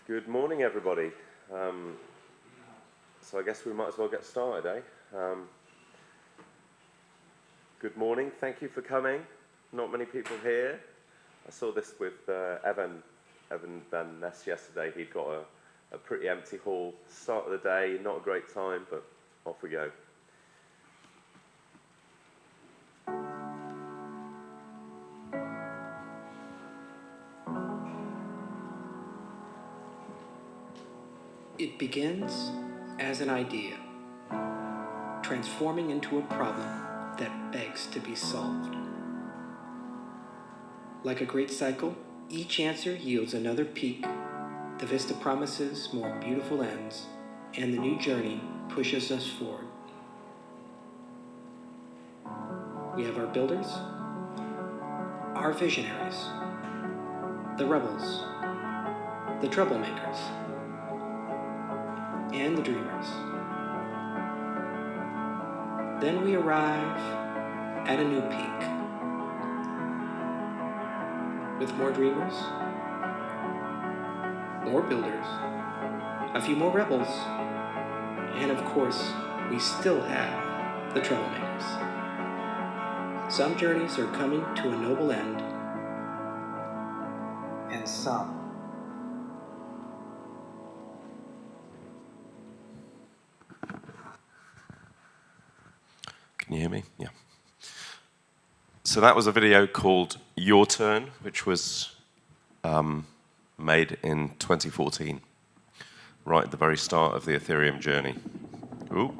Good morning, everybody. So I guess we might as well get started, eh? Good morning. Thank you for coming. Not many people here. I saw this with Evan Van Ness yesterday. He'd got a pretty empty hall. Start of the day, not a great time, but off we go. It begins as an idea, transforming into a problem that begs to be solved. Like a great cycle, each answer yields another peak. The vista promises more beautiful ends, and the new journey pushes us forward. We have our builders, our visionaries, the rebels, the troublemakers, and the dreamers. Then we arrive at a new peak. With more dreamers, more builders, a few more rebels, and of course, we still have the troublemakers. Some journeys are coming to a noble end, and some Can you hear me? Yeah. So that was a video called Your Turn, which was made in 2014, right at the very start of the Ethereum journey. Ooh,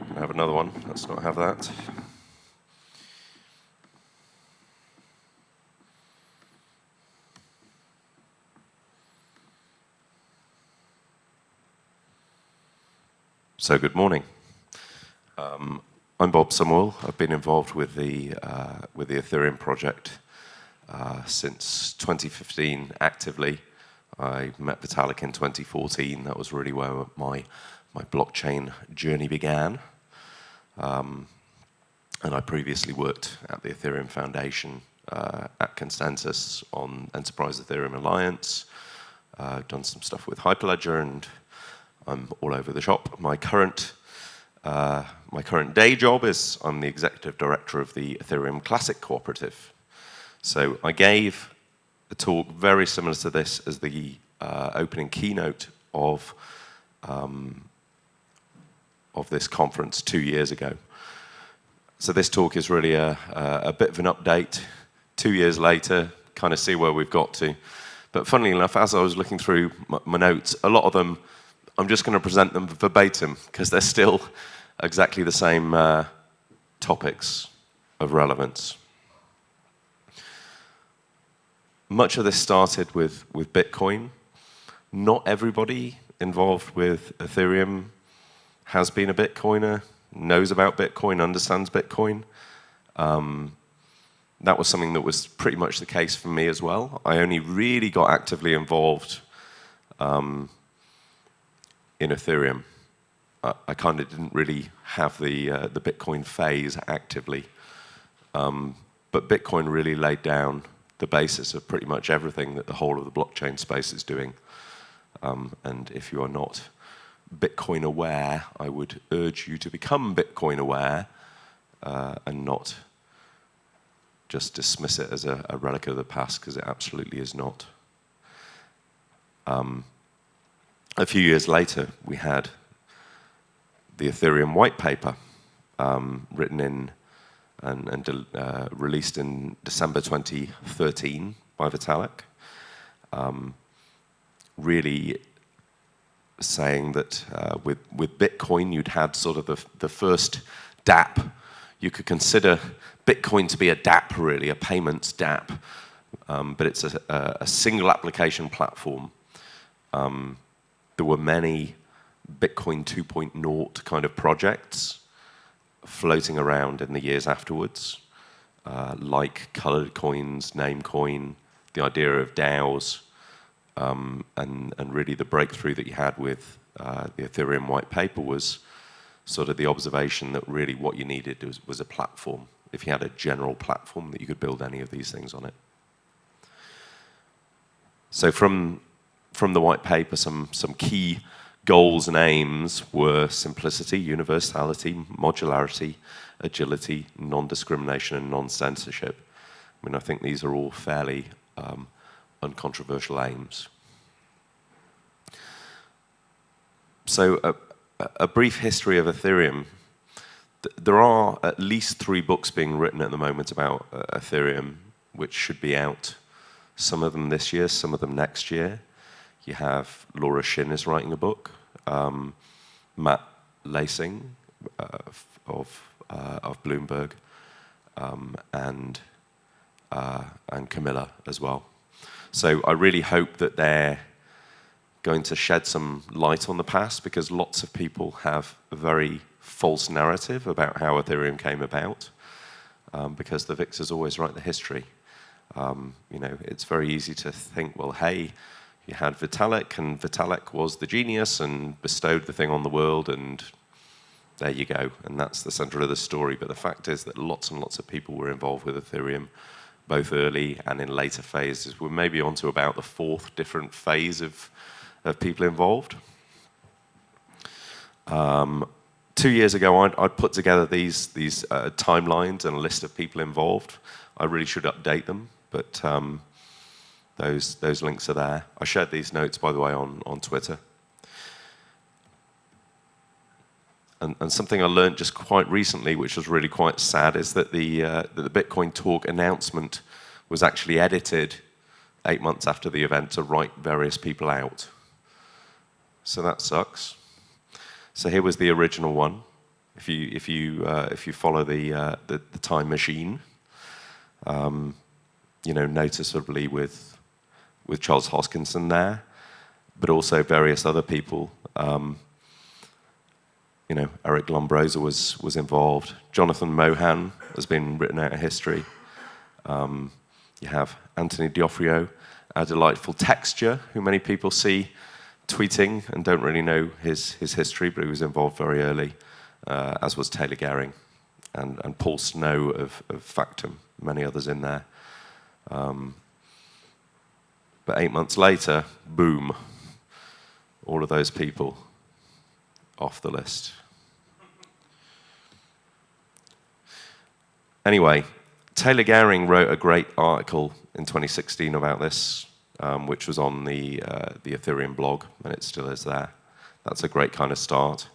can I have another one? Let's not have that. So good morning. I'm Bob Summerwill. I've been involved with the Ethereum project since 2015 actively. I met Vitalik in 2014. That was really where my blockchain journey began. And I previously worked at the Ethereum Foundation at Consensus on Enterprise Ethereum Alliance. I've done some stuff with Hyperledger, and I'm all over the shop. My current day job is I'm the executive director of the Ethereum Classic Cooperative. So I gave a talk very similar to this as the opening keynote of this conference 2 years ago. So this talk is really a bit of an update. 2 years later, kind of see where we've got to. But funnily enough, as I was looking through my notes, a lot of them, I'm just going to present them verbatim because they're still exactly the same topics of relevance. Much of this started with Bitcoin. Not everybody involved with Ethereum has been a Bitcoiner, knows about Bitcoin, understands Bitcoin. That was something that was pretty much the case for me as well. I only really got actively involved in Ethereum. I kind of didn't really have the Bitcoin phase actively. But Bitcoin really laid down the basis of pretty much everything that the whole of the blockchain space is doing. And if you are not Bitcoin aware, I would urge you to become Bitcoin aware and not just dismiss it as a relic of the past, because it absolutely is not. A few years later, we had the Ethereum white paper written in and released in December 2013 by Vitalik, really saying that with Bitcoin you'd had sort of the first DApp. You could consider Bitcoin to be a DApp, really, a payments DApp, but it's a single application platform. There were many Bitcoin 2.0 kind of projects floating around in the years afterwards, like colored coins, Namecoin, the idea of DAOs, and really the breakthrough that you had with the Ethereum white paper was sort of the observation that really what you needed was a platform. If you had a general platform, that you could build any of these things on it. So from from the white paper, some key goals and aims were simplicity, universality, modularity, agility, non-discrimination, and non-censorship. I mean, I think these are all fairly uncontroversial aims. So a brief history of Ethereum. There are at least 3 books being written at the moment about Ethereum, which should be out. Some of them this year, some of them next year. You have Laura Shin is writing a book, Matt Lacing of Bloomberg, and Camilla as well. So I really hope that they're going to shed some light on the past, because lots of people have a very false narrative about how Ethereum came about, because the victors always write the history. You know, it's very easy to think, well, hey, you had Vitalik, and Vitalik was the genius and bestowed the thing on the world, and there you go. And that's the center of the story. But the fact is that lots and lots of people were involved with Ethereum, both early and in later phases. We're maybe on to about the 4th different phase of people involved. 2 years ago, I'd put together these timelines and a list of people involved. I really should update them, but those links are there. I shared these notes, by the way, on Twitter. And something I learned just quite recently, which was really quite sad, is that the Bitcoin Talk announcement was actually edited 8 months after the event to write various people out. So that sucks. So here was the original one. If you follow the time machine, you know, noticeably with Charles Hoskinson there, but also various other people. You know, Eric Lombroso was involved. Jonathan Mohan has been written out of history. You have Anthony D'Onofrio, a delightful texture, who many people see tweeting and don't really know his history, but he was involved very early, as was Taylor Gehring and Paul Snow of Factum, many others in there. But 8 months later, boom, all of those people off the list. Anyway, Taylor Gehring wrote a great article in 2016 about this, which was on the Ethereum blog, and it still is there. That's a great kind of start.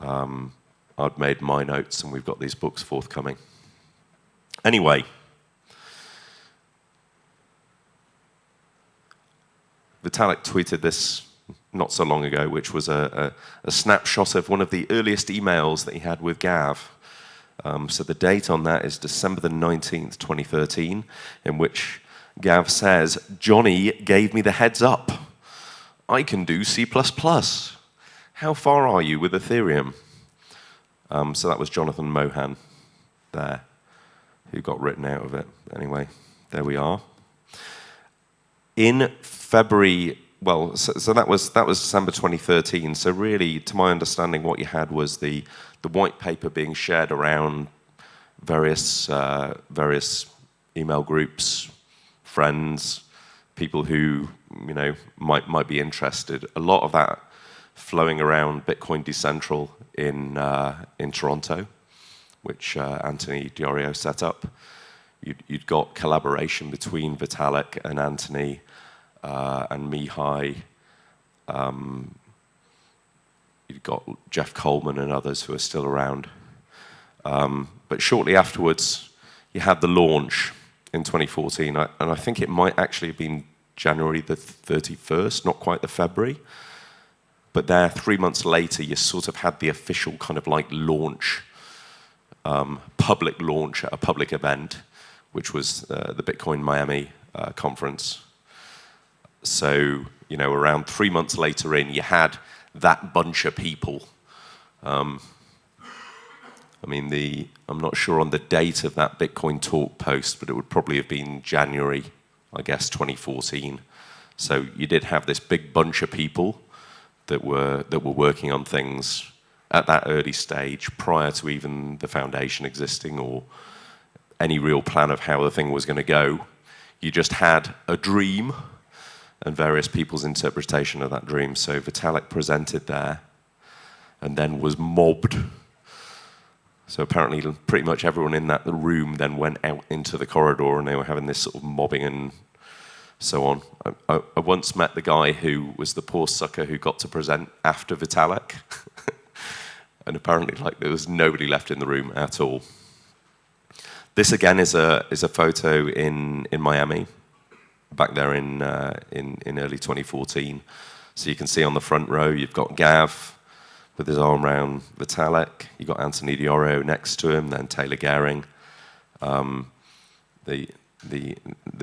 I'd made my notes, and we've got these books forthcoming. Anyway, Vitalik tweeted this not so long ago, which was a snapshot of one of the earliest emails that he had with Gav. So the date on that is December the 19th, 2013, in which Gav says, "Johnny gave me the heads up. I can do C++. How far are you with Ethereum?" So that was Jonathan Mohan there, who got written out of it. Anyway, there we are. In February, well, so that was December 2013. So really, to my understanding, what you had was the white paper being shared around various email groups, friends, people who, you know, might be interested. A lot of that flowing around Bitcoin Decentral in Toronto, which Anthony D'Onofrio set up. You'd got collaboration between Vitalik and Anthony and Mihai. You've got Jeff Coleman and others who are still around. But shortly afterwards, you had the launch in 2014, and I think it might actually have been January the 31st, not quite the February. But there, 3 months later, you sort of had the official kind of like launch, public launch at a public event, which was the Bitcoin Miami conference. So, you know, around 3 months later in, you had that bunch of people. I mean, I'm not sure on the date of that Bitcoin Talk post, but it would probably have been January, I guess, 2014. So you did have this big bunch of people that were working on things at that early stage, prior to even the foundation existing or any real plan of how the thing was going to go. You just had a dream, and various people's interpretation of that dream. So Vitalik presented there and then was mobbed. So apparently pretty much everyone in that room then went out into the corridor and they were having this sort of mobbing and so on. I once met the guy who was the poor sucker who got to present after Vitalik. And apparently there was nobody left in the room at all. This again is a photo in Miami, back there in early 2014. So you can see on the front row you've got Gav with his arm around Vitalik. You've got Anthony Dioro next to him, then Taylor Gehring. The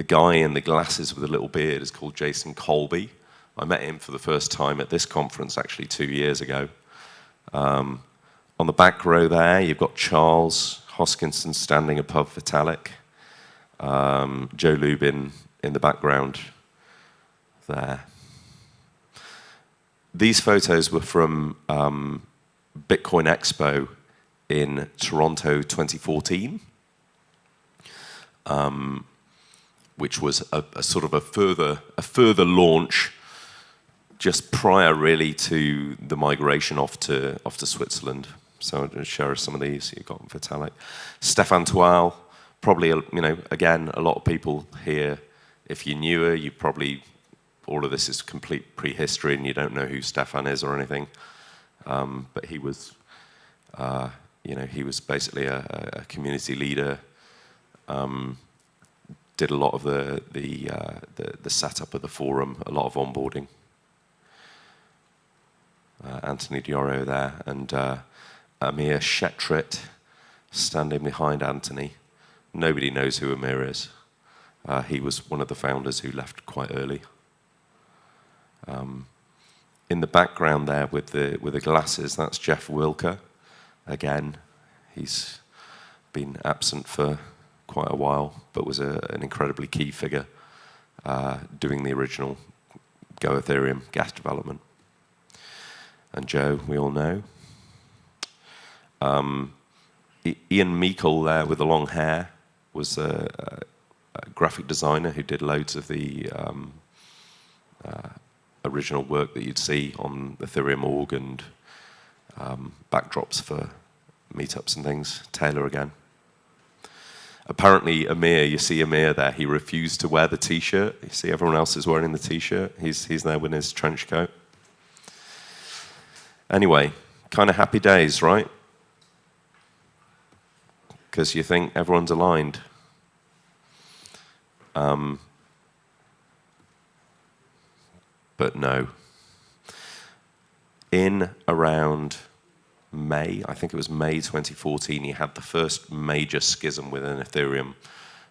guy in the glasses with a little beard is called Jason Colby. I met him for the first time at this conference actually 2 years ago. On the back row there, you've got Charles Hoskinson standing above Vitalik. Joe Lubin in the background there. These photos were from Bitcoin Expo in Toronto 2014, which was a sort of a further launch just prior really to the migration off to Switzerland. So I'll just share some of these. You've got Vitalik. Stefan Toile, probably, again, a lot of people here, if you're newer, you probably, all of this is complete prehistory and you don't know who Stefan is or anything. But he was, he was basically a community leader, did a lot of the setup of the forum, a lot of onboarding. Anthony Dioro there, and Amir Shetrit standing behind Anthony. Nobody knows who Amir is. He was one of the founders who left quite early. In the background there with the glasses, that's Jeff Wilker. Again, he's been absent for quite a while, but was an incredibly key figure doing the original Go Ethereum gas development. And Joe, we all know. Ian Meikle there with the long hair was a graphic designer who did loads of the original work that you'd see on Ethereum org and backdrops for meetups and things. Taylor again. Apparently Amir, you see Amir there, he refused to wear the t-shirt. You see everyone else is wearing the t-shirt. He's there with his trench coat. Anyway, kind of happy days, right? Because you think everyone's aligned. But no. In around May, I think it was May 2014, you had the first major schism within Ethereum,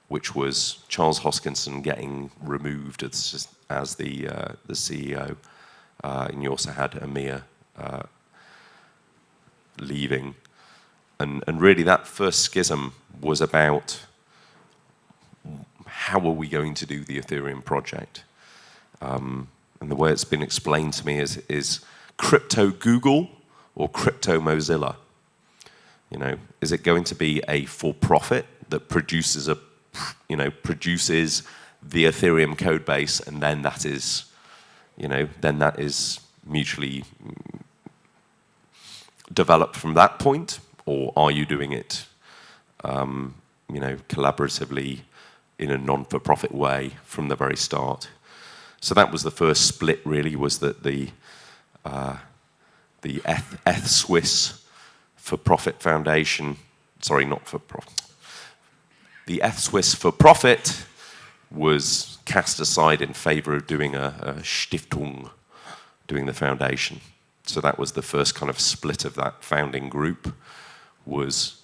which was Charles Hoskinson getting removed as the CEO. And you also had Amir leaving. And really that first schism was about how are we going to do the Ethereum project? And the way it's been explained to me is crypto Google or crypto Mozilla? Is it going to be a for-profit that produces produces the Ethereum code base, and then that is mutually developed from that point, or are you doing it, collaboratively in a non-for-profit way from the very start? So that was the first split. Really, was that the EthSwiss for-profit foundation, sorry, not for-profit. The EthSwiss for-profit was cast aside in favor of doing a Stiftung, doing the foundation. So that was the first kind of split of that founding group, was,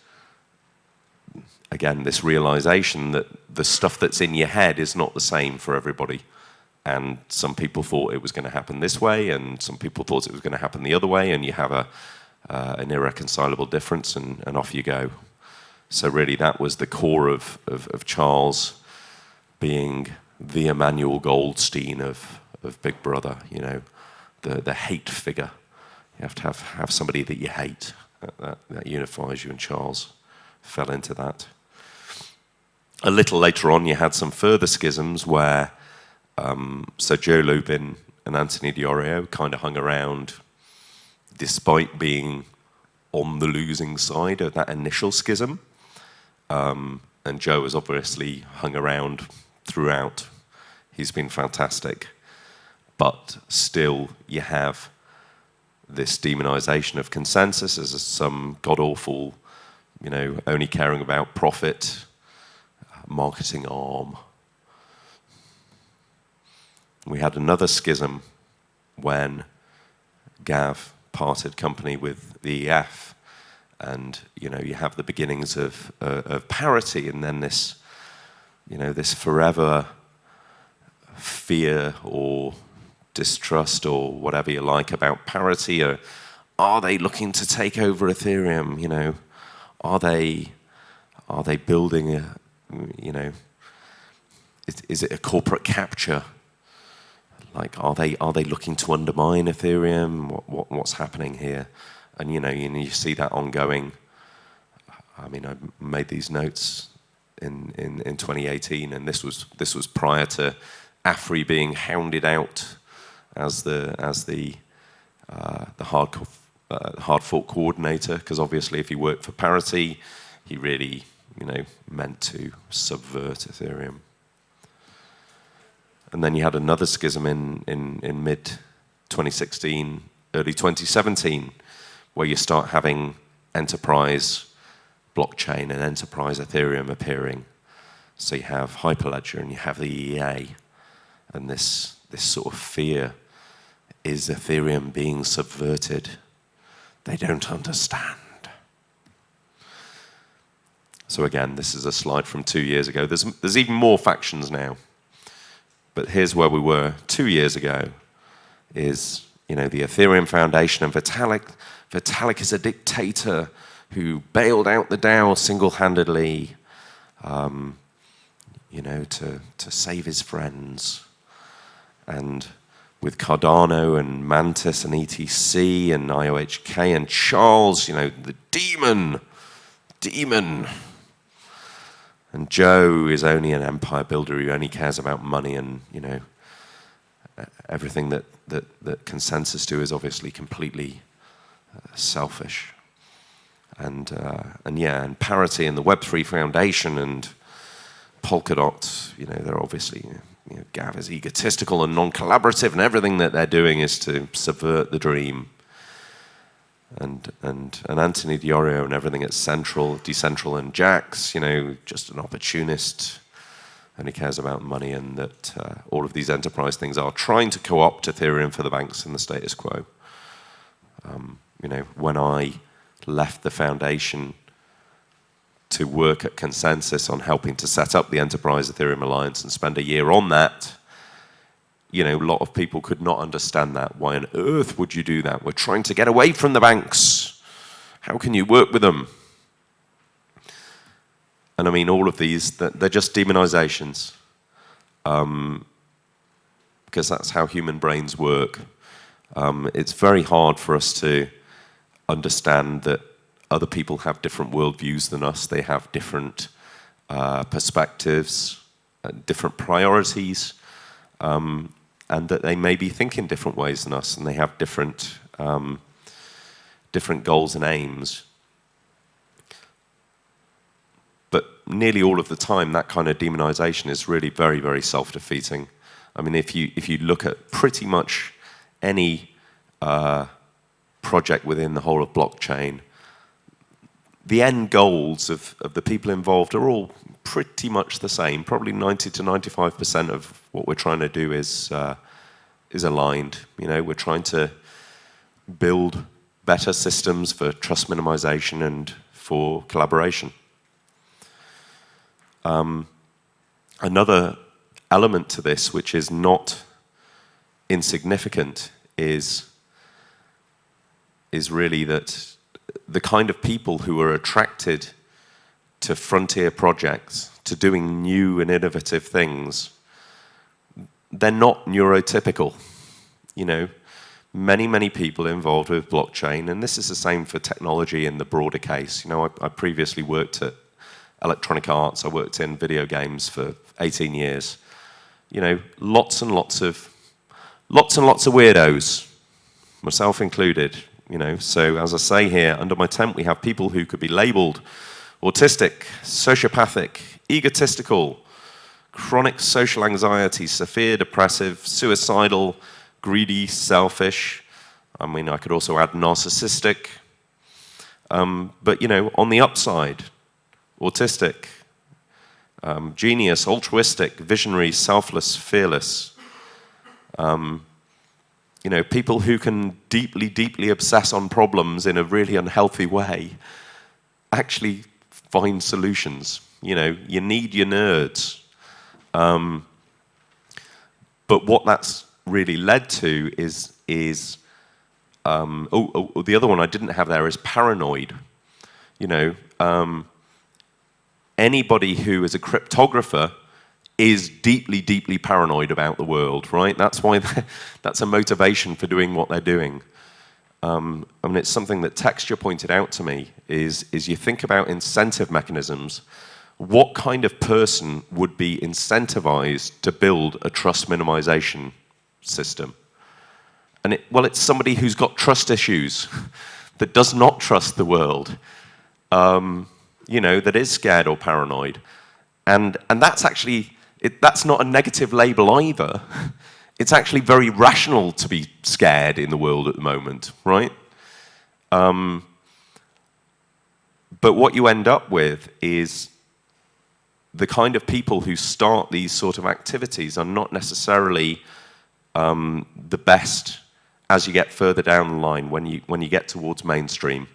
again, this realization that the stuff that's in your head is not the same for everybody. And some people thought it was going to happen this way, and some people thought it was going to happen the other way, and you have an irreconcilable difference, and off you go. So really that was the core of Charles being the Emmanuel Goldstein of Big Brother, the hate figure. You have to have somebody that you hate. That unifies you, and Charles fell into that. A little later on, you had some further schisms where So Joe Lubin and Anthony Diorio kind of hung around despite being on the losing side of that initial schism. And Joe has obviously hung around throughout. He's been fantastic. But still, you have this demonization of consensus as some god-awful, only caring about profit, marketing arm. We had another schism when Gav parted company with the EF, and you have the beginnings of parity, and then this forever fear or distrust or whatever you like about parity. Or are they looking to take over Ethereum? Are they building a is it a corporate capture? Like, are they looking to undermine Ethereum? What's happening here? And you see that ongoing. I mean, I made these notes in 2018, and this was prior to Afri being hounded out as the hard fork coordinator, because obviously if he worked for parity, he really meant to subvert Ethereum. And then you had another schism in mid 2016, early 2017, where you start having enterprise blockchain and enterprise Ethereum appearing. So you have Hyperledger and you have the EA, and this sort of fear: is Ethereum being subverted? They don't understand. So again, this is a slide from 2 years ago. There's even more factions now. But here's where we were 2 years ago, is the Ethereum Foundation and Vitalik. Vitalik is a dictator who bailed out the DAO single-handedly, to save his friends. And with Cardano and Mantis and ETC and IOHK and Charles, the demon. And Joe is only an empire builder who only cares about money, and everything that consensus do is obviously completely selfish. And parity and the Web3 Foundation and Polkadot, they're obviously, Gav is egotistical and non-collaborative, and everything that they're doing is to subvert the dream. And Anthony Diorio and everything at Central, Decentral, and Jax, just an opportunist, only cares about money, and that all of these enterprise things are trying to co-opt Ethereum for the banks and the status quo. When I left the foundation to work at Consensus on helping to set up the Enterprise Ethereum Alliance and spend a year on that, a lot of people could not understand that. Why on earth would you do that? We're trying to get away from the banks. How can you work with them? And I mean, all of these, they're just demonizations. Because that's how human brains work. It's very hard for us to understand that other people have different worldviews than us. They have different perspectives, different priorities, and that they may be thinking different ways than us, and they have different goals and aims. But nearly all of the time, that kind of demonization is really very, very self-defeating. I mean, if you look at pretty much any project within the whole of blockchain, the end goals of the people involved are all pretty much the same. Probably 90 to 95% of what we're trying to do is aligned. We're trying to build better systems for trust minimization and for collaboration. Another element to this, which is not insignificant, is really that the kind of people who are attracted to frontier projects, to doing new and innovative things, they're not neurotypical. Many people involved with blockchain, and this is the same for technology in the broader case. I previously worked at Electronic Arts. I worked in video games for 18 years. lots and lots of weirdos, myself included. So as I say here, under my tent we have people who could be labelled autistic, sociopathic, egotistical, chronic social anxiety, severe depressive, suicidal, greedy, selfish. I could also add narcissistic. But on the upside, autistic, genius, altruistic, visionary, selfless, fearless. People who can deeply, deeply obsess on problems in a really unhealthy way actually find solutions. You need your nerds. But what that's really led to is the other one I didn't have there is paranoid. Anybody who is a cryptographer is deeply, deeply paranoid about the world, right? That's why that's a motivation for doing what they're doing. It's something that Texture pointed out to me, is you think about incentive mechanisms. What kind of person would be incentivized to build a trust minimization system? And it's somebody who's got trust issues, that does not trust the world, that is scared or paranoid. And that's actually, that's not a negative label either. It's actually very rational to be scared in the world at the moment, right? But what you end up with is the kind of people who start these sort of activities are not necessarily the best as you get further down the line when you get towards mainstream,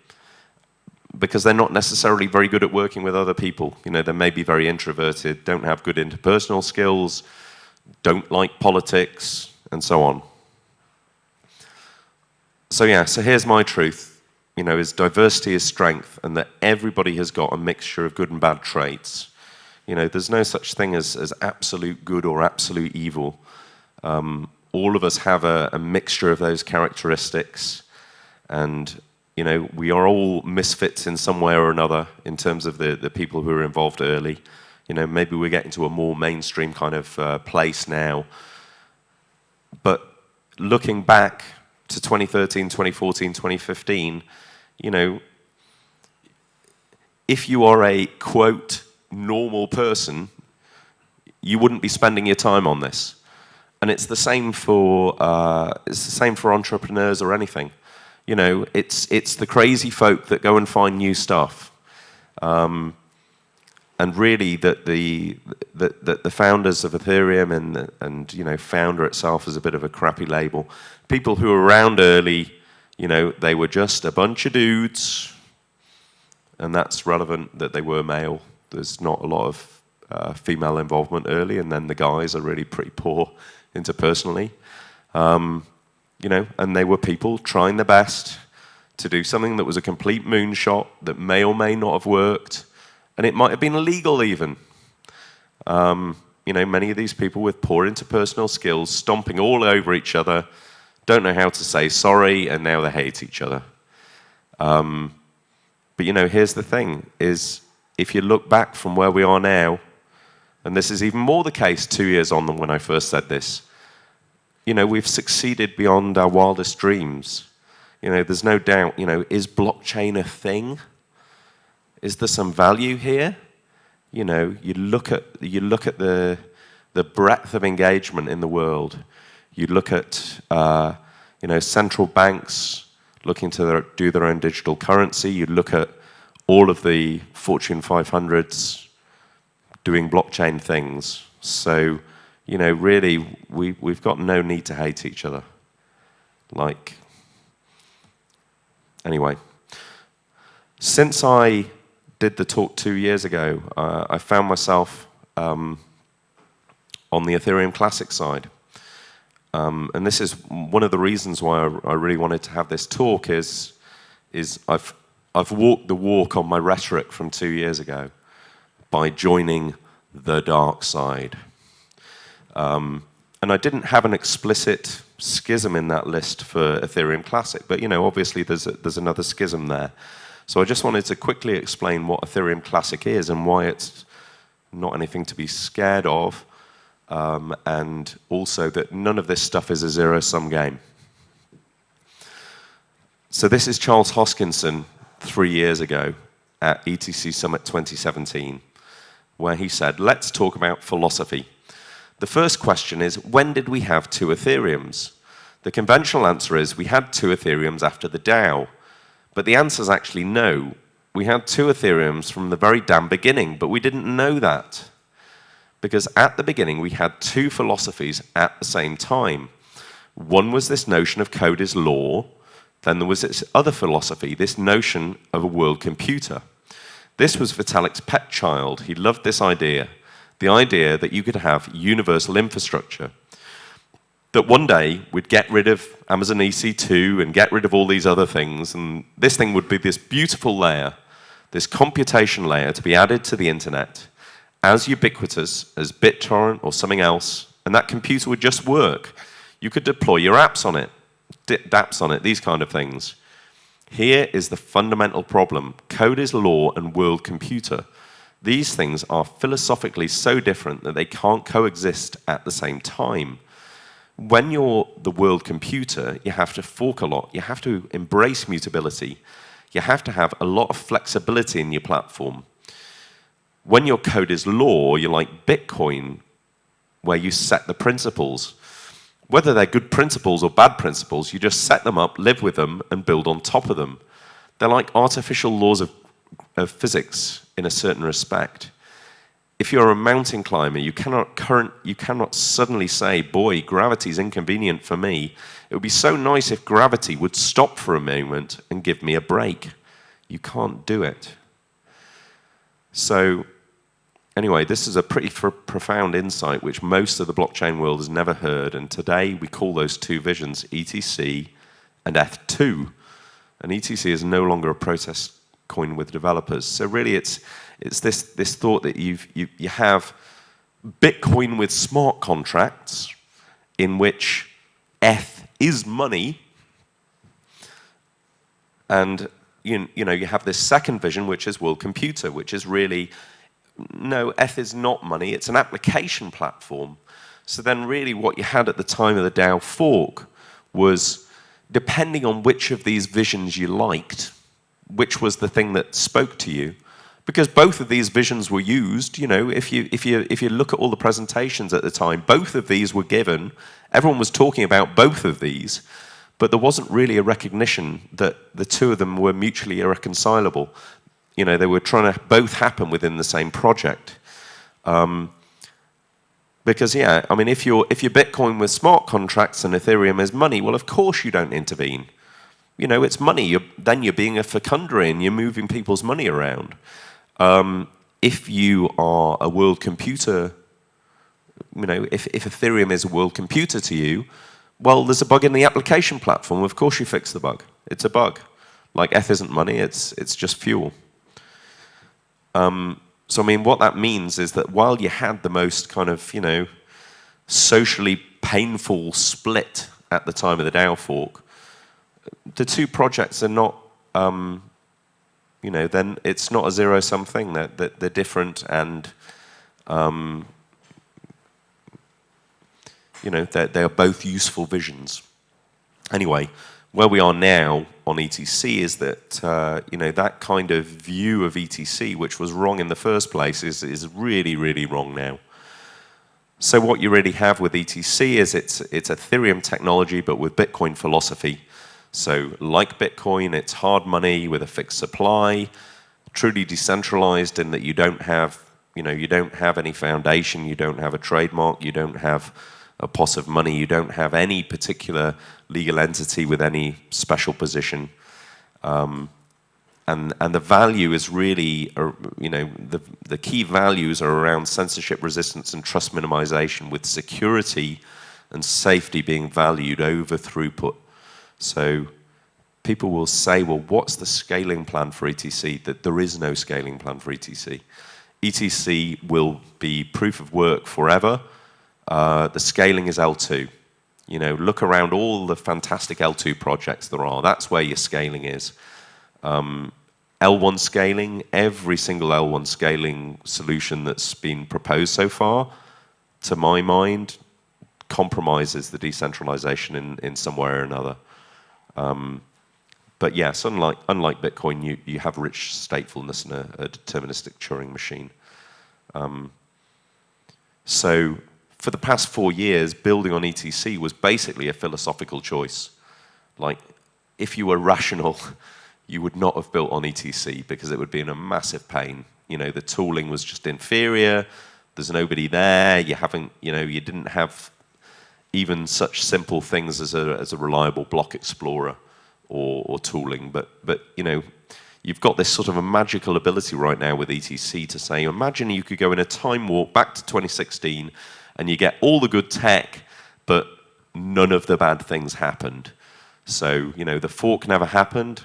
because they're not necessarily very good at working with other people. They may be very introverted, don't have good interpersonal skills, don't like politics, and so on. So here's my truth, is diversity is strength, and that everybody has got a mixture of good and bad traits. There's no such thing as absolute good or absolute evil. All of us have a mixture of those characteristics, and we are all misfits in some way or another in terms of the people who are involved early. Maybe we're getting to a more mainstream kind of place now. But looking back to 2013, 2014, 2015, if you are a, quote, normal person, you wouldn't be spending your time on this. And it's the same for entrepreneurs or anything. It's the crazy folk that go and find new stuff. And really, that the founders of Ethereum and founder itself is a bit of a crappy label. People who were around early, they were just a bunch of dudes, and that's relevant that they were male. There's not a lot of female involvement early, and then the guys are really pretty poor interpersonally. And they were people trying their best to do something that was a complete moonshot that may or may not have worked, and it might have been illegal even. Many of these people with poor interpersonal skills, stomping all over each other, don't know how to say sorry, and now they hate each other. But here's the thing, is if you look back from where we are now, and this is even more the case 2 years on than when I first said this, we've succeeded beyond our wildest dreams. There's no doubt, is blockchain a thing? Is there some value here? You look at the breadth of engagement in the world. You look at, central banks looking to do their own digital currency. You look at all of the Fortune 500s doing blockchain things. So, really, we've got no need to hate each other. Anyway, since I did the talk 2 years ago, I found myself on the Ethereum Classic side. And this is one of the reasons why I really wanted to have this talk is I've walked the walk on my rhetoric from 2 years ago by joining the dark side. And I didn't have an explicit schism in that list for Ethereum Classic, but obviously there's another schism there. So I just wanted to quickly explain what Ethereum Classic is and why it's not anything to be scared of. and also that none of this stuff is a zero-sum game. So this is Charles Hoskinson 3 years ago at EthCC Summit 2017, where he said, let's talk about philosophy. The first question is, when did we have 2 Ethereums? The conventional answer is we had 2 Ethereums after the DAO. But the answer is actually no. We had 2 Ethereums from the very damn beginning, but we didn't know that. Because at the beginning, we had 2 philosophies at the same time. One was this notion of code is law. Then there was this other philosophy, this notion of a world computer. This was Vitalik's pet child. He loved this idea, the idea that you could have universal infrastructure. That one day we'd get rid of Amazon EC2 and get rid of all these other things, and this thing would be this beautiful layer, this computation layer to be added to the internet as ubiquitous as BitTorrent or something else, and that computer would just work. You could deploy your apps on it, dApps on it, these kind of things. Here is the fundamental problem. Code is law and world computer. These things are philosophically so different that they can't coexist at the same time. When you're the world computer, you have to fork a lot. You have to embrace mutability. You have to have a lot of flexibility in your platform. When your code is law, you're like Bitcoin, where you set the principles. Whether they're good principles or bad principles, you just set them up, live with them, and build on top of them. They're like artificial laws of physics in a certain respect. If you're a mountain climber, you cannot suddenly say, boy, gravity's inconvenient for me. It would be so nice if gravity would stop for a moment and give me a break. You can't do it. So anyway, this is a pretty profound insight which most of the blockchain world has never heard, and today we call those 2 visions EthCC and ETH2. And EthCC is no longer a protest coin with developers. So really it's this thought that you have Bitcoin with smart contracts in which ETH is money, and you have this second vision which is world computer, which is really no, ETH is not money, it's an application platform. So then really what you had at the time of the DAO fork was, depending on which of these visions you liked, which was the thing that spoke to you, because both of these visions were used. If you look at all the presentations at the time, both of these were given. Everyone was talking about both of these, but there wasn't really a recognition that the 2 of them were mutually irreconcilable. They were trying to both happen within the same project. Because, if you're Bitcoin with smart contracts and Ethereum is money, well, of course you don't intervene. It's money. Then you're being a fecundary and you're moving people's money around. If you are a world computer, if Ethereum is a world computer to you, well, there's a bug in the application platform. Of course you fix the bug. It's a bug. Like ETH isn't money, it's just fuel. So what that means is that while you had the most kind of, socially painful split at the time of the DAO fork, the 2 projects are not, then it's not a zero-sum thing. They're different, and they are both useful visions. Anyway, where we are now on EthCC is that that kind of view of EthCC, which was wrong in the first place, is really, really wrong now. So what you really have with EthCC is it's Ethereum technology, but with Bitcoin philosophy. So like Bitcoin, it's hard money with a fixed supply, truly decentralized in that you don't have any foundation, you don't have a trademark, you don't have a pot of money, you don't have any particular legal entity with any special position. And the value is really, the key values are around censorship resistance and trust minimization, with security and safety being valued over throughput. So people will say, well, what's the scaling plan for EthCC? That there is no scaling plan for EthCC. EthCC will be proof of work forever. The scaling is L2. Look around all the fantastic L2 projects there are. That's where your scaling is. L1 scaling, every single L1 scaling solution that's been proposed so far to my mind, compromises the decentralization in some way or another. But yes, unlike Bitcoin, you have rich statefulness and a deterministic Turing machine. So for the past 4 years, building on ETC was basically a philosophical choice. Like, if you were rational, you would not have built on ETC because it would be in a massive pain. You know, the tooling was just inferior. There's nobody there. You didn't have even such simple things as a reliable block explorer or tooling. But you know, you've got this sort of a magical ability right now with ETC to say, imagine you could go in a time warp back to 2016 and you get all the good tech, but none of the bad things happened. So, you know, the fork never happened.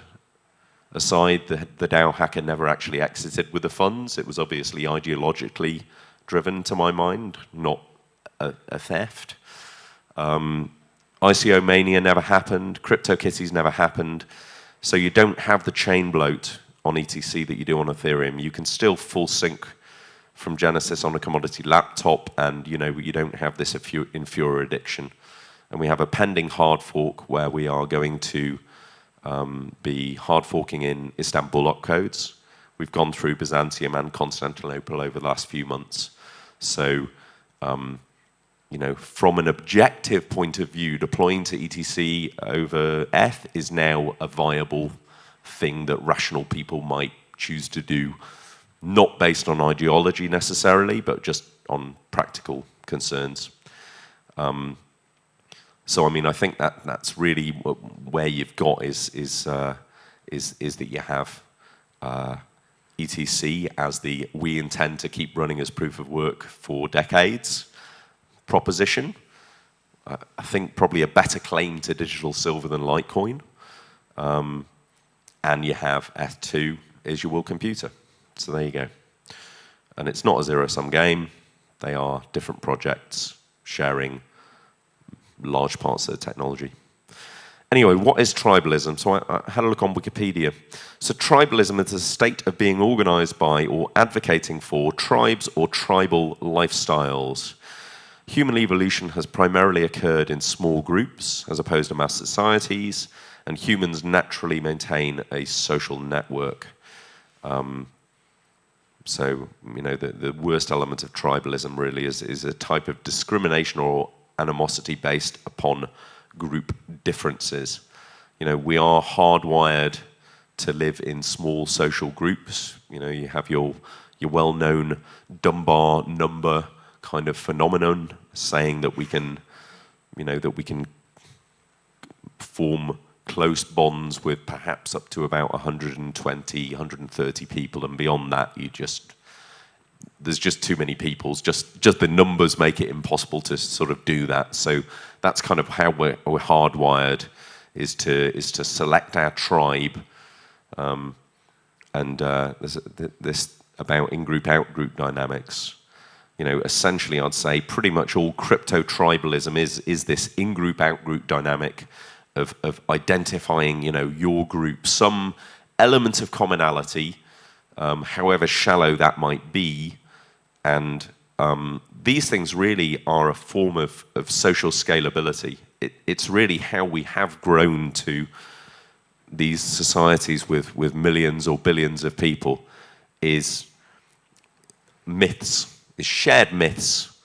Aside, the DAO hacker never actually exited with the funds. It was obviously ideologically driven, to my mind, not a theft. ICO mania never happened. CryptoKitties never happened. So you don't have the chain bloat on ETC that you do on Ethereum. You can still full sync from Genesis on a commodity laptop, and you know you don't have this inferior addiction. And we have a pending hard fork where we are going to be hard forking in Istanbul opcodes. We've gone through Byzantium and Constantinople over the last few months. So, you know, from an objective point of view, deploying to ETC over ETH is now a viable thing that rational people might choose to do, not based on ideology necessarily, but just on practical concerns. So I mean, I think that's really where you've got is that you have ETC as the we intend to keep running as proof of work for decades proposition. I think probably a better claim to digital silver than Litecoin. And you have ETH2 is your world computer. So there you go. And it's not a zero-sum game. They are different projects sharing large parts of the technology. Anyway, what is tribalism? So I had a look on Wikipedia. So tribalism is a state of being organized by or advocating for tribes or tribal lifestyles. Human evolution has primarily occurred in small groups as opposed to mass societies, and humans naturally maintain a social network. So, you know, the worst element of tribalism really is a type of discrimination or animosity based upon group differences. You know, we are hardwired to live in small social groups. You know, you have your well-known Dunbar number kind of phenomenon saying that we can, you know, that we can form close bonds with perhaps up to about 120, 130 people, and beyond that there's just too many people. Just the numbers make it impossible to sort of do that. So that's kind of how we're hardwired, is to select our tribe, and there's this about in-group, out-group dynamics. You know, essentially, I'd say pretty much all crypto tribalism is this in-group, out-group dynamic of identifying, you know, your group, some element of commonality, however shallow that might be, and these things really are a form of social scalability. It's really how we have grown to these societies with millions or billions of people, is myths, is shared myths.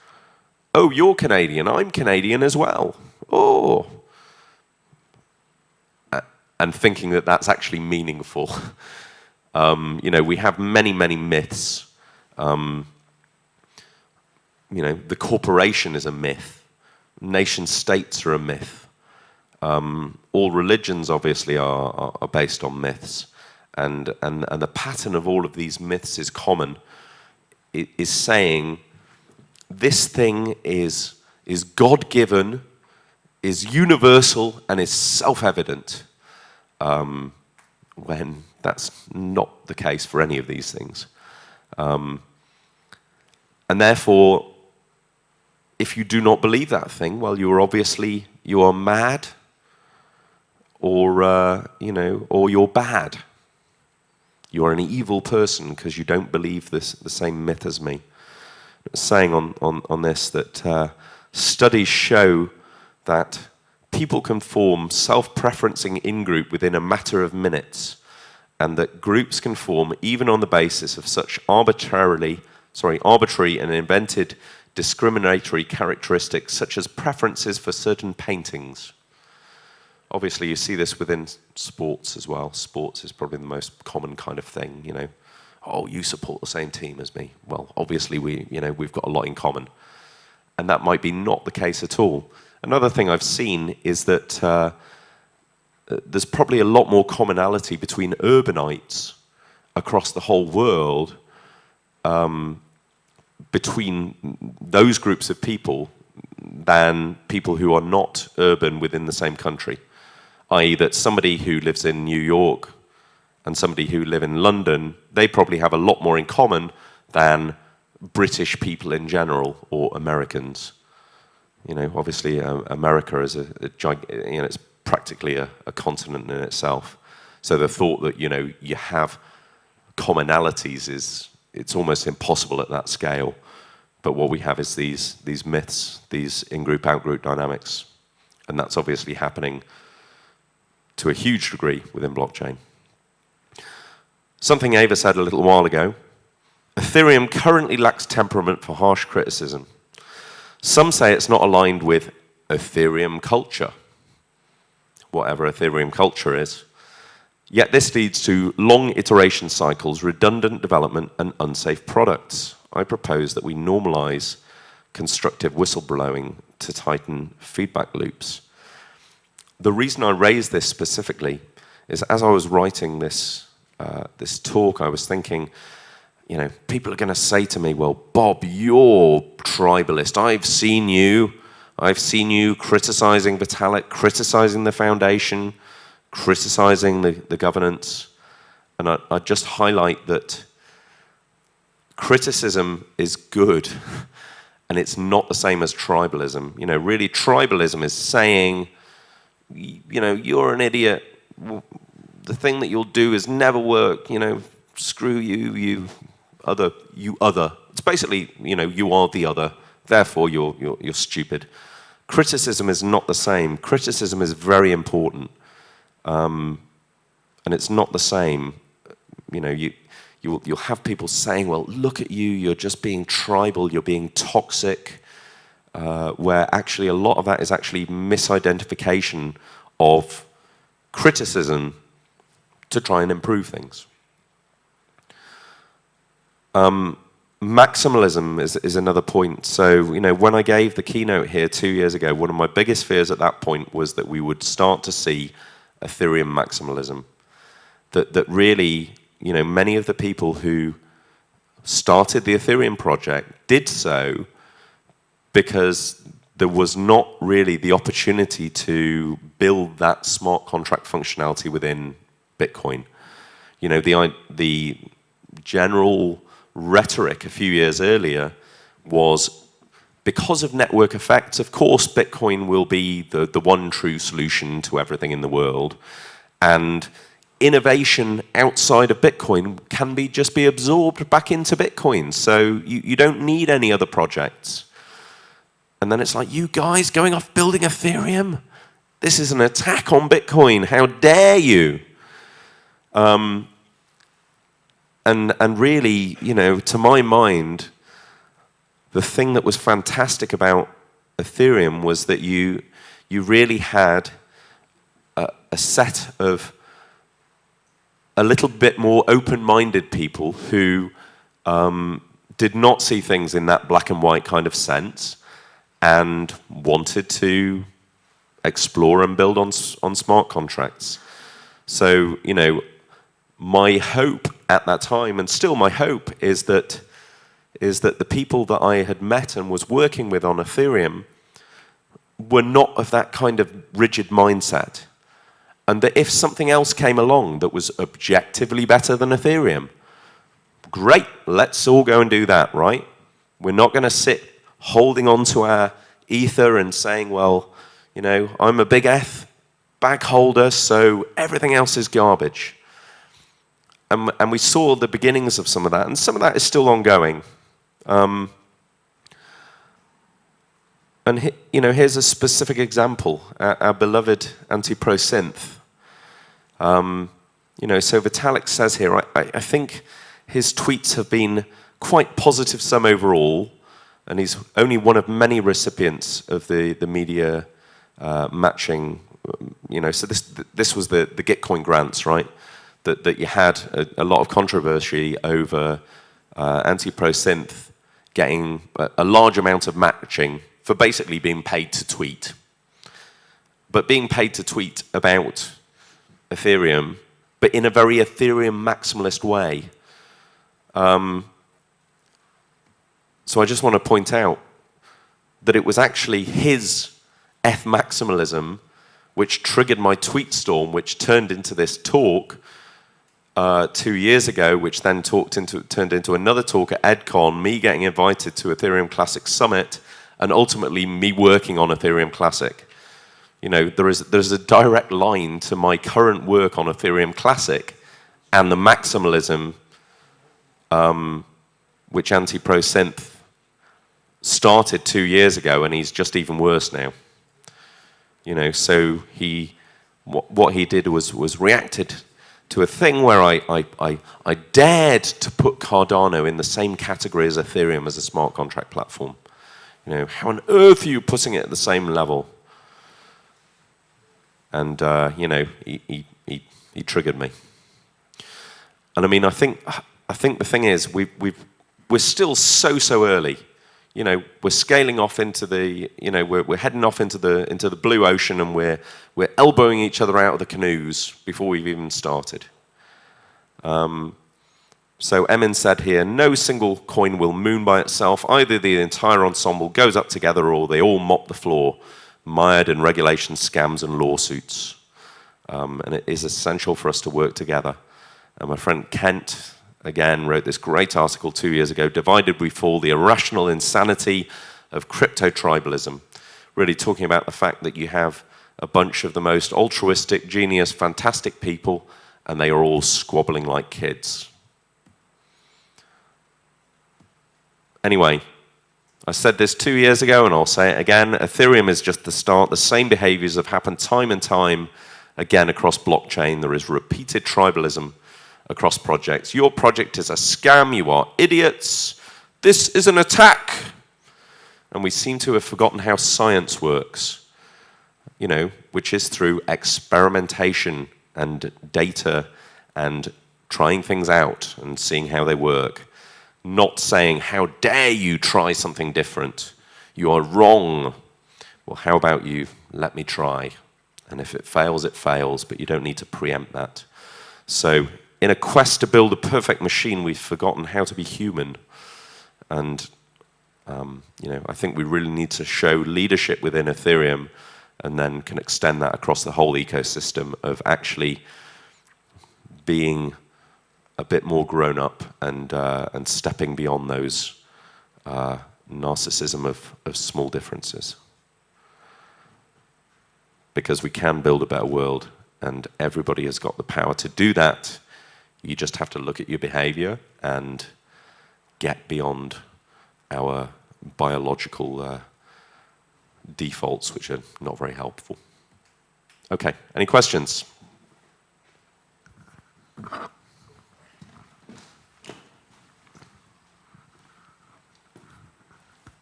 Oh, you're Canadian, I'm Canadian as well. Oh. And thinking that that's actually meaningful. You know, we have many, many myths. You know, the corporation is a myth. Nation states are a myth. All religions obviously are based on myths. And the pattern of all of these myths is common. It is saying this thing is God-given, is universal, and is self-evident. When that's not the case for any of these things. And therefore, if you do not believe that thing, well, you are mad, or you know, or you're bad. You are an evil person because you don't believe the same myth as me. saying on this that studies show that people can form self-preferencing in-group within a matter of minutes, and that groups can form even on the basis of such arbitrary and invented discriminatory characteristics such as preferences for certain paintings. Obviously, you see this within sports as well. Sports is probably the most common kind of thing, you know. Oh, you support the same team as me. Well, obviously, we've got a lot in common. And that might be not the case at all. Another thing I've seen is that there's probably a lot more commonality between urbanites across the whole world, between those groups of people, than people who are not urban within the same country. I.e. that somebody who lives in New York and somebody who live in London, they probably have a lot more in common than British people in general or Americans. You know, obviously America is it's practically a continent in itself. So the thought that, you know, you have commonalities it's almost impossible at that scale. But what we have is these myths, these in-group, out-group dynamics. And that's obviously happening to a huge degree within blockchain. Something Ava said a little while ago, Ethereum currently lacks temperament for harsh criticism. Some say it's not aligned with Ethereum culture, whatever Ethereum culture is. Yet this leads to long iteration cycles, redundant development, and unsafe products. I propose that we normalize constructive whistleblowing to tighten feedback loops. The reason I raise this specifically is as I was writing this talk, I was thinking, you know, people are going to say to me, well, Bob, you're tribalist. I've seen you criticizing Vitalik, criticizing the foundation, criticizing the governance. And I just highlight that criticism is good, and it's not the same as tribalism. You know, really, tribalism is saying, you know, you're an idiot. The thing that you'll do is never work. You know, screw you, you other. It's basically, you know, you are the other. Therefore, you're stupid. Criticism is not the same. Criticism is very important, and it's not the same. You know, you'll have people saying, well, look at you, you're just being tribal, you're being toxic, where actually a lot of that is actually misidentification of criticism to try and improve things. Maximalism is another point. So, you know, when I gave the keynote here 2 years ago, one of my biggest fears at that point was that we would start to see Ethereum maximalism. That really, you know, many of the people who started the Ethereum project did so because there was not really the opportunity to build that smart contract functionality within Bitcoin. You know, the general rhetoric a few years earlier was, because of network effects, of course Bitcoin will be the one true solution to everything in the world, and innovation outside of Bitcoin can just be absorbed back into Bitcoin, so you don't need any other projects. And then it's like, you guys going off building Ethereum? This is an attack on Bitcoin, how dare you? And really, you know, to my mind, the thing that was fantastic about Ethereum was that you really had a set of a little bit more open-minded people who did not see things in that black and white kind of sense and wanted to explore and build on smart contracts. So, you know, my hope at that time, and still my hope, is that the people that I had met and was working with on Ethereum were not of that kind of rigid mindset. And that if something else came along that was objectively better than Ethereum, great, let's all go and do that, right? We're not going to sit holding on to our ether and saying, well, you know, I'm a big ETH bag holder, so everything else is garbage. And we saw the beginnings of some of that, and some of that is still ongoing. And here's a specific example, our beloved anti-pro synth. So Vitalik says here, I think his tweets have been quite positive sum overall, and he's only one of many recipients of the media matching. So this was the Gitcoin grants, right? That you had a lot of controversy over anti-pro synth getting a large amount of matching for basically being paid to tweet. But being paid to tweet about Ethereum, but in a very Ethereum maximalist way. So I just want to point out that it was actually his ETH maximalism which triggered my tweet storm, which turned into this talk 2 years ago, which then turned into another talk at EdCon, me getting invited to Ethereum Classic Summit, and ultimately me working on Ethereum Classic. There's a direct line to my current work on Ethereum Classic and the maximalism which anti-pro synth started 2 years ago, and he's just even worse now. So what he did was reacted to a thing where I dared to put Cardano in the same category as Ethereum as a smart contract platform. How on earth are you putting it at the same level? And he triggered me. And I mean, I think the thing is we're still so early. We're scaling off into the we're heading off into the blue ocean, and we're elbowing each other out of the canoes before we've even started. So Emin said here, no single coin will moon by itself. Either the entire ensemble goes up together, or they all mop the floor, mired in regulation, scams, and lawsuits. And it is essential for us to work together. And my friend Kent, again, wrote this great article 2 years ago, Divided We Fall, the Irrational Insanity of Crypto Tribalism, really talking about the fact that you have a bunch of the most altruistic, genius, fantastic people, and they are all squabbling like kids. Anyway, I said this 2 years ago, and I'll say it again. Ethereum is just the start. The same behaviors have happened time and time again across blockchain. There is repeated tribalism across projects. Your project is a scam. You are idiots. This is an attack. And we seem to have forgotten how science works, which is through experimentation and data and trying things out and seeing how they work. Not saying, how dare you try something different? You are wrong. Well, how about you let me try? And if it fails, but you don't need to preempt that. So in a quest to build a perfect machine, we've forgotten how to be human. And I think we really need to show leadership within Ethereum, and then can extend that across the whole ecosystem of actually being a bit more grown up and stepping beyond those narcissism of small differences. Because we can build a better world, and everybody has got the power to do that. You just have to look at your behavior and get beyond our biological defaults, which are not very helpful. Okay, any questions?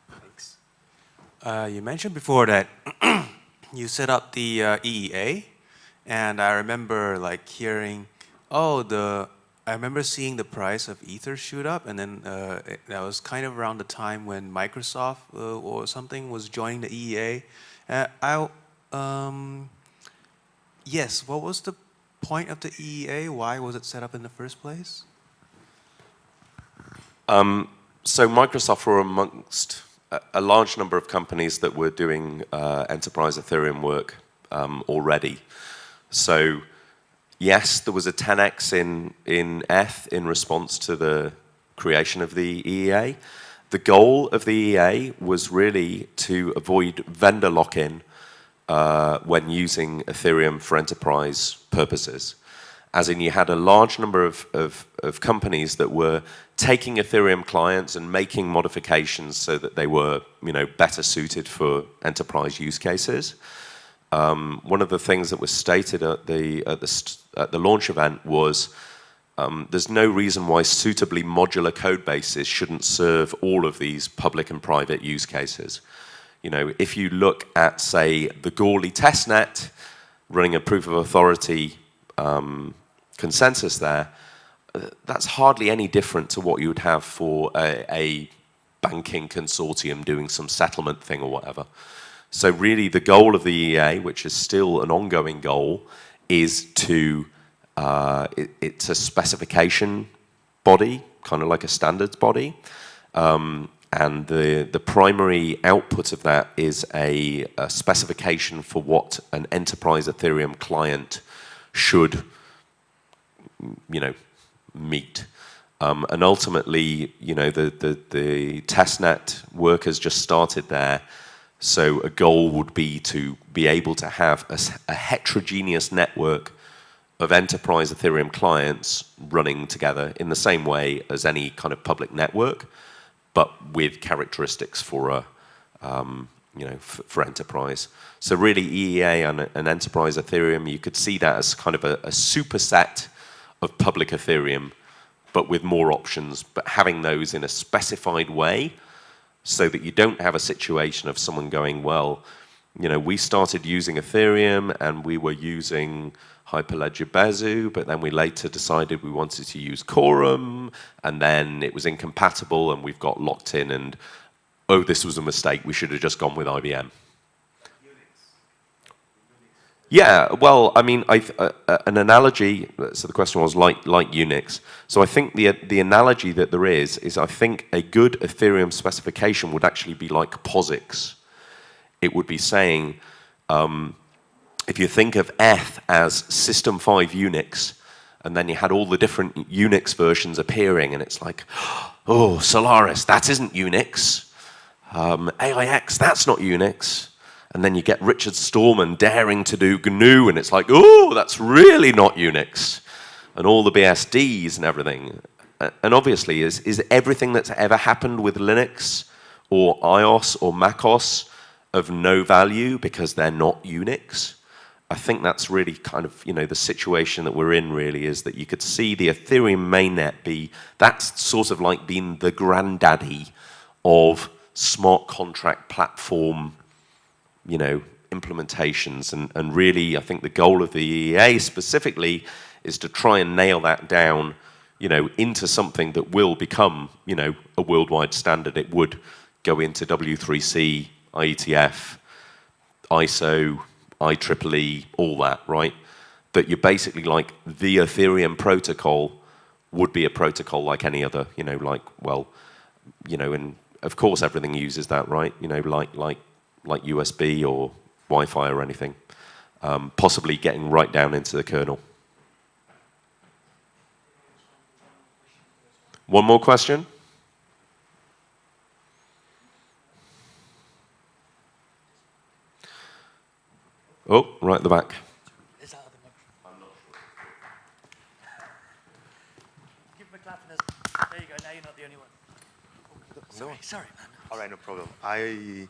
Thanks. You mentioned before that you set up the EEA, and I remember hearing, I remember seeing the price of Ether shoot up, and then that was kind of around the time when Microsoft or something was joining the EEA. Yes, what was the point of the EEA? Why was it set up in the first place? So Microsoft were amongst a large number of companies that were doing enterprise Ethereum work already. So yes, there was a 10x in ETH in response to the creation of the EEA. The goal of the EEA was really to avoid vendor lock-in when using Ethereum for enterprise purposes. as in you had a large number of companies that were taking Ethereum clients and making modifications so that they were, better suited for enterprise use cases. One of the things that was stated at the launch event was there's no reason why suitably modular code bases shouldn't serve all of these public and private use cases. If you look at, say, the Gourley testnet, running a proof of authority consensus there, that's hardly any different to what you would have for a banking consortium doing some settlement thing or whatever. So really the goal of the EA, which is still an ongoing goal, is to, it's a specification body, kind of like a standards body. And the primary output of that is a specification for what an enterprise Ethereum client should, meet. And ultimately, the testnet work has just started there. So a goal would be to be able to have a heterogeneous network of enterprise Ethereum clients running together in the same way as any kind of public network, but with characteristics for for enterprise. So really, EEA and enterprise Ethereum, you could see that as kind of a superset of public Ethereum, but with more options, but having those in a specified way, so that you don't have a situation of someone going, well, we started using Ethereum and we were using Hyperledger Bezu, but then we later decided we wanted to use Quorum, and then it was incompatible and we've got locked in and, oh, this was a mistake, we should have just gone with IBM. Yeah, well, I mean, an analogy, so the question was like Unix. So I think the analogy that there is I think a good Ethereum specification would actually be like POSIX. It would be saying, if you think of Eth as System 5 Unix, and then you had all the different Unix versions appearing, and it's like, oh, Solaris, that isn't Unix. AIX, that's not Unix. And then you get Richard Stallman daring to do GNU, and it's like, oh, that's really not Unix. And all the BSDs and everything. And obviously, is everything that's ever happened with Linux or iOS or macOS of no value because they're not Unix? I think that's really kind of, the situation that we're in really, is that you could see the Ethereum mainnet that's sort of like being the granddaddy of smart contract platform implementations, and really I think the goal of the EA specifically is to try and nail that down, into something that will become, a worldwide standard. It would go into W3C, IETF, ISO, IEEE, all that, right? That you're basically like the Ethereum protocol would be a protocol like any other, and of course everything uses that, right? Like USB or Wi-Fi or anything, possibly getting right down into the kernel. One more question? Oh, right at the back. Is that the microphone? I'm not sure. Give him a clap and there you go, now you're not the only one. Sorry, man. All right, no problem. I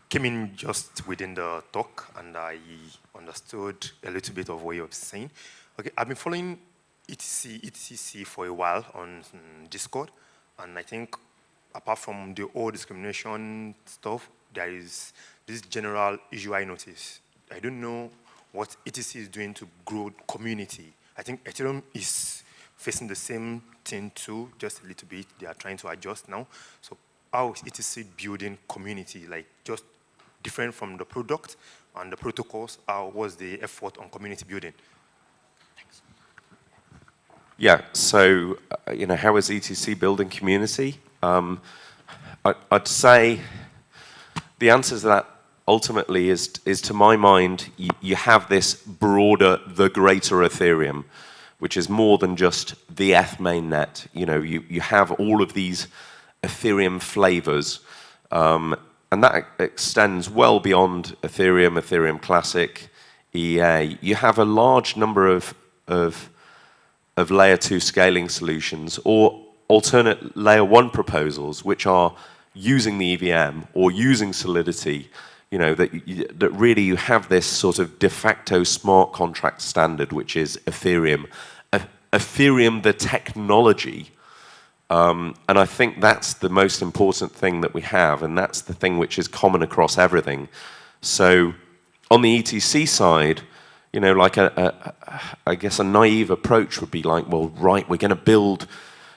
came in just within the talk, and I understood a little bit of what you're saying. Okay, I've been following EthCC for a while on Discord, and I think apart from the old discrimination stuff, there is this general issue I notice. I don't know what EthCC is doing to grow community. I think Ethereum is facing the same thing too, just a little bit. They are trying to adjust now. So how is EthCC building community, like just different from the product and the protocols? How was the effort on community building? Thanks. Yeah, so, how is EthCC building community? I'd say the answer to that ultimately is to my mind, you have this broader, the greater Ethereum, which is more than just the Eth mainnet. You have all of these Ethereum flavors, and that extends well beyond Ethereum, Ethereum Classic, EA. You have a large number of of layer 2 scaling solutions or alternate layer 1 proposals, which are using the EVM or using Solidity, you know, that really you have this sort of de facto smart contract standard, which is Ethereum. Ethereum, the technology, and I think that's the most important thing that we have, and that's the thing which is common across everything. So on the ETC side, you know, like I guess a naive approach would be like, well, right, we're going to build,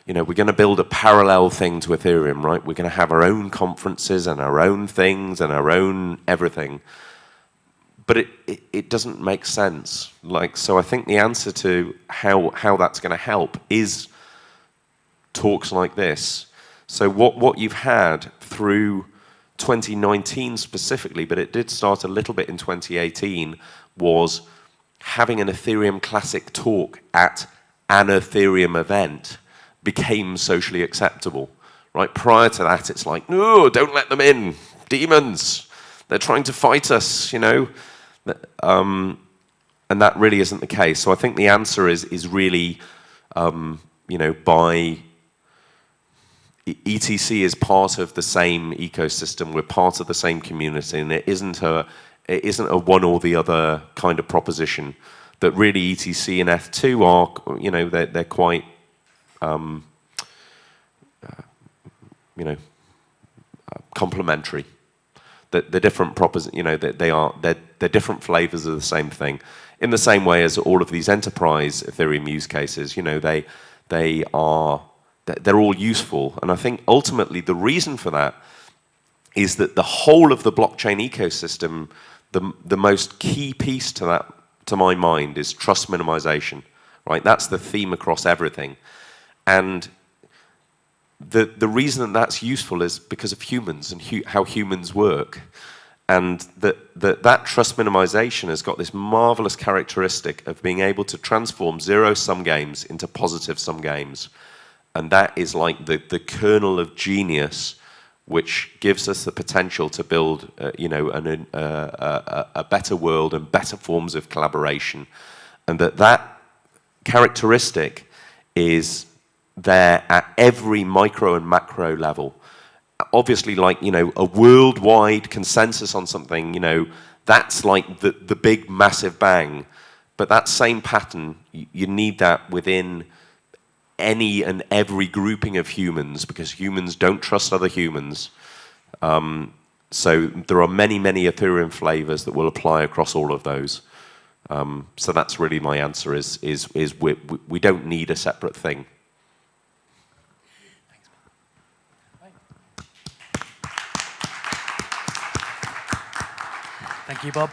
you know, we're going to build a parallel thing to Ethereum, right? We're going to have our own conferences and our own things and our own everything. But it doesn't make sense. Like, so I think the answer to how that's going to help is talks like this. So what you've had through 2019 specifically, but it did start a little bit in 2018, was having an Ethereum Classic talk at an Ethereum event became socially acceptable, right? Prior to that, it's like, no, don't let them in, demons. They're trying to fight us, you know? And that really isn't the case. So I think the answer is really, you know, by ETC is part of the same ecosystem. We're part of the same community, and it isn't a one or the other kind of proposition. That really ETC and Eth2 are, you know, they're quite, you know, complementary. The different you know, they're different flavors of the same thing. In the same way as all of these enterprise Ethereum use cases, you know, they're all useful. And I think ultimately the reason for that is that the whole of the blockchain ecosystem, the most key piece to that, to my mind, is trust minimization, right? That's the theme across everything. And the reason that that's useful is because of humans and how humans work. And that trust minimization has got this marvelous characteristic of being able to transform zero-sum games into positive-sum games. And that is like the kernel of genius, which gives us the potential to build, you know, a better world and better forms of collaboration. And that characteristic is there at every micro and macro level. Obviously, like, you know, a worldwide consensus on something, you know, that's like the big massive bang. But that same pattern, you need that within any and every grouping of humans, because humans don't trust other humans. So there are many, many Ethereum flavors that will apply across all of those. So that's really my answer is we don't need a separate thing. Thank you, Bob.